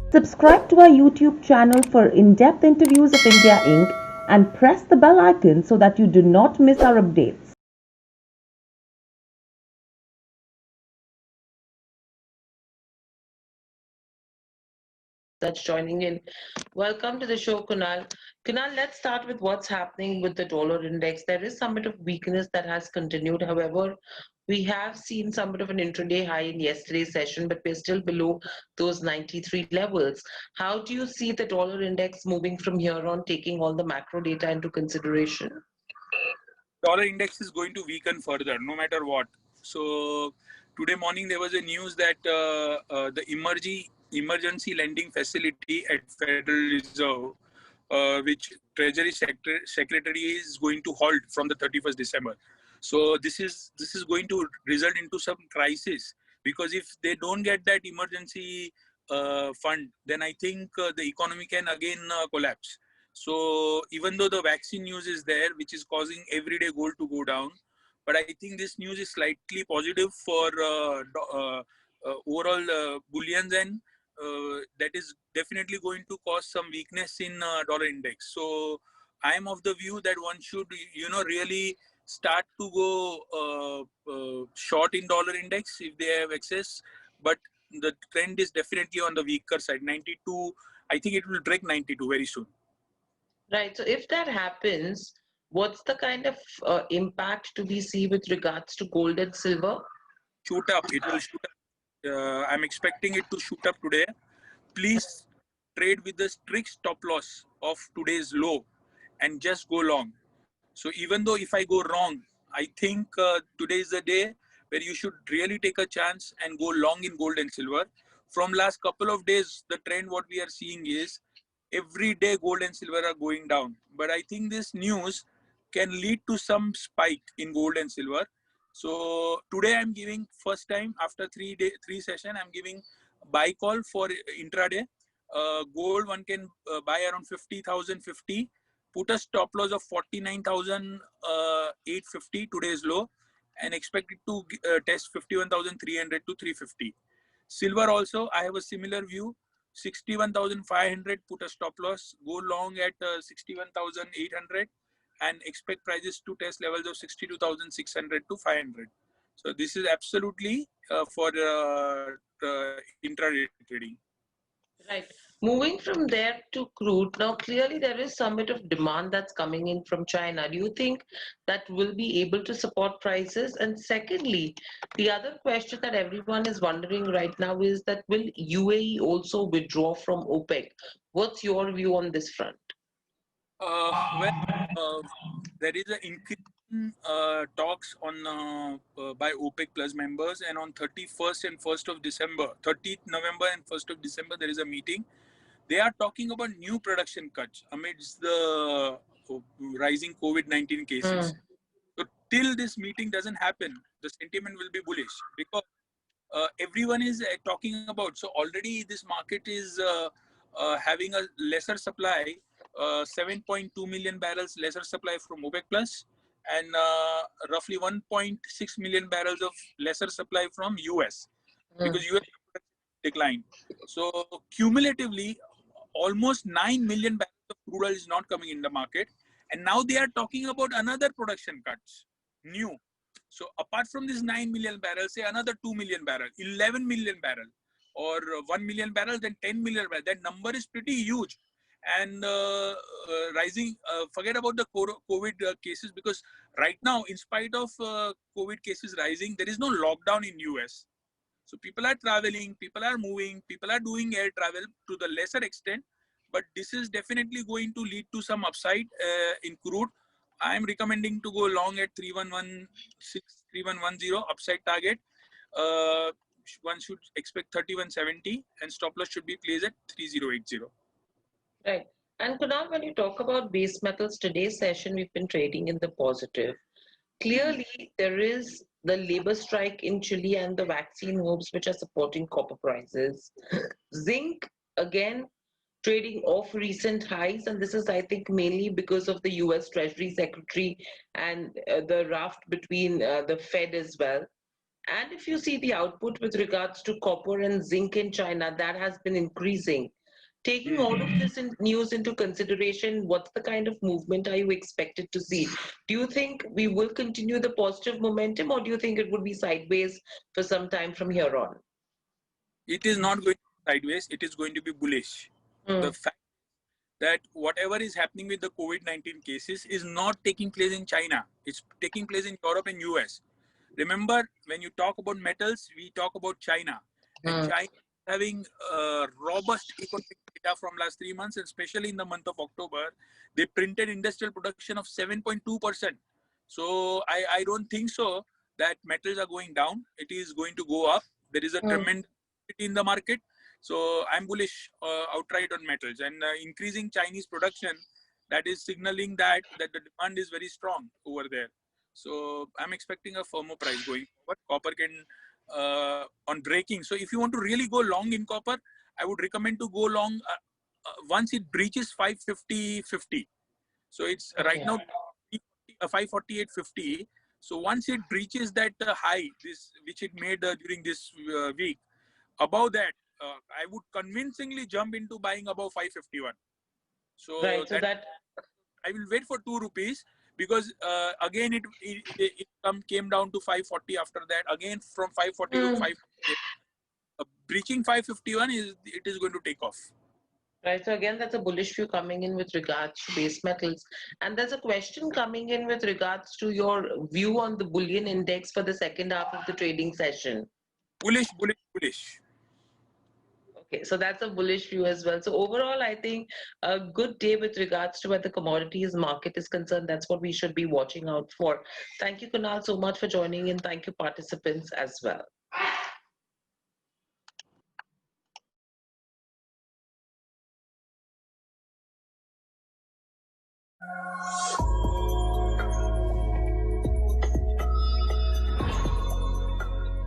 Subscribe to our YouTube channel for in-depth interviews of India Inc. and press the bell icon so that you do not miss our updates. That's joining in. Welcome to the show, Kunal. Kunal, let's start with what's happening with the dollar index. There is some bit of weakness that has continued. However, we have seen some bit of an intraday high in yesterday's session, but we're still below those 93 levels. How do you see the dollar index moving from here on, taking all the macro data into consideration? Dollar index is going to weaken further no matter what. So today morning there was a news that the emergency lending facility at Federal Reserve, which Secretary is going to halt from the 31st December. So this is going to result into some crisis, because if they don't get that emergency fund, then I think the economy can again collapse. So even though the vaccine news is there, which is causing everyday gold to go down, but I think this news is slightly positive for overall bullions, and that is definitely going to cause some weakness in dollar index. So I am of the view that one should, really start to go short in dollar index if they have excess, but the trend is definitely on the weaker side. 92, I think it will break 92 very soon. Right. So if that happens, what's the kind of impact do we see with regards to gold and silver? Shoot up. It will shoot up. I'm expecting it to shoot up today. Please trade with the strict stop loss of today's low and just go long. So even though if I go wrong, I think today is the day where you should really take a chance and go long in gold and silver. From last couple of days, the trend what we are seeing is every day gold and silver are going down. But I think this news can lead to some spike in gold and silver. So today I'm giving first time after 3 session, I'm giving buy call for intraday. Gold one can buy around 50,050. Put a stop loss of 49,850 today's low, and expect it to test 51,300 to 350. Silver also, I have a similar view. 61,500, put a stop loss. Go long at 61,800 and expect prices to test levels of 62,600 to 500. So this is absolutely for intraday trading. Right. Moving from there to crude, now clearly there is some bit of demand that's coming in from China. Do you think that will be able to support prices? And secondly, the other question that everyone is wondering right now is that will UAE also withdraw from OPEC? What's your view on this front? Well, uh, there is an increasing talks on by OPEC Plus members, and on 31st and 1st of December, 30th November and 1st of December, there is a meeting. They are talking about new production cuts amidst the rising COVID-19 cases. Hmm. So till this meeting doesn't happen, the sentiment will be bullish, because everyone is talking about. So already this market is having a lesser supply, 7.2 million barrels lesser supply from OPEC Plus, and roughly 1.6 million barrels of lesser supply from US, because Hmm. US declined. So cumulatively, almost 9 million barrels of crude oil is not coming in the market, and now they are talking about another production cuts, new. So apart from this 9 million barrels, say another 2 million barrel, 11 million barrel, or 1 million barrels, then 10 million barrel. That number is pretty huge, and rising. Forget about the COVID cases, because right now, in spite of COVID cases rising, there is no lockdown in US. So people are traveling, people are moving, people are doing air travel to the lesser extent, but this is definitely going to lead to some upside in crude. I am recommending to go long at 3116, 3110 upside target. Uh, One should expect 3170, and stop loss should be placed at 3080. Right. And Kunal, when you talk about base metals, today's session we've been trading in the positive. Hmm. Clearly, there is the labor strike in Chile and the vaccine hopes which are supporting copper prices. Zinc, again, trading off recent highs, and this is, I think, mainly because of the US Treasury Secretary and the raft between the Fed as well. And if you see the output with regards to copper and zinc in China, that has been increasing. Taking all of this news into consideration, what's the kind of movement are you expected to see? Do you think we will continue the positive momentum, or do you think it would be sideways for some time from here on? It is not going sideways. It is going to be bullish. The fact that whatever is happening with the COVID-19 cases is not taking place in China. It's taking place in Europe and US. Remember, when you talk about metals, we talk about China. And China having robust economic data from last 3 months, and especially in the month of October, they printed industrial production of 7.2%. So I don't think so that metals are going down. It is going to go up. There is a tremendous in the market. So I'm bullish outright on metals, and increasing Chinese production, that is signaling that the demand is very strong over there. So I'm expecting a firmer price going forward. Copper can on breaking. So if you want to really go long in copper, I would recommend to go long once it breaches 550.50. So it's right now 548.50. So once it breaches that high, this which it made during this week, above that, I would convincingly jump into buying above 551. So, right, so that I will wait for 2 rupees, because again it came down to 540 after that. Again from 540 to 548. Breaching 551 is going to take off. Right. So again, that's a bullish view coming in with regards to base metals. And there's a question coming in with regards to your view on the bullion index for the second half of the trading session. Bullish, bullish, bullish. Okay, so that's a bullish view as well. So overall, I think a good day with regards to where the commodities market is concerned. That's what we should be watching out for. Thank you, Kunal, so much for joining in. Thank you, participants, as well.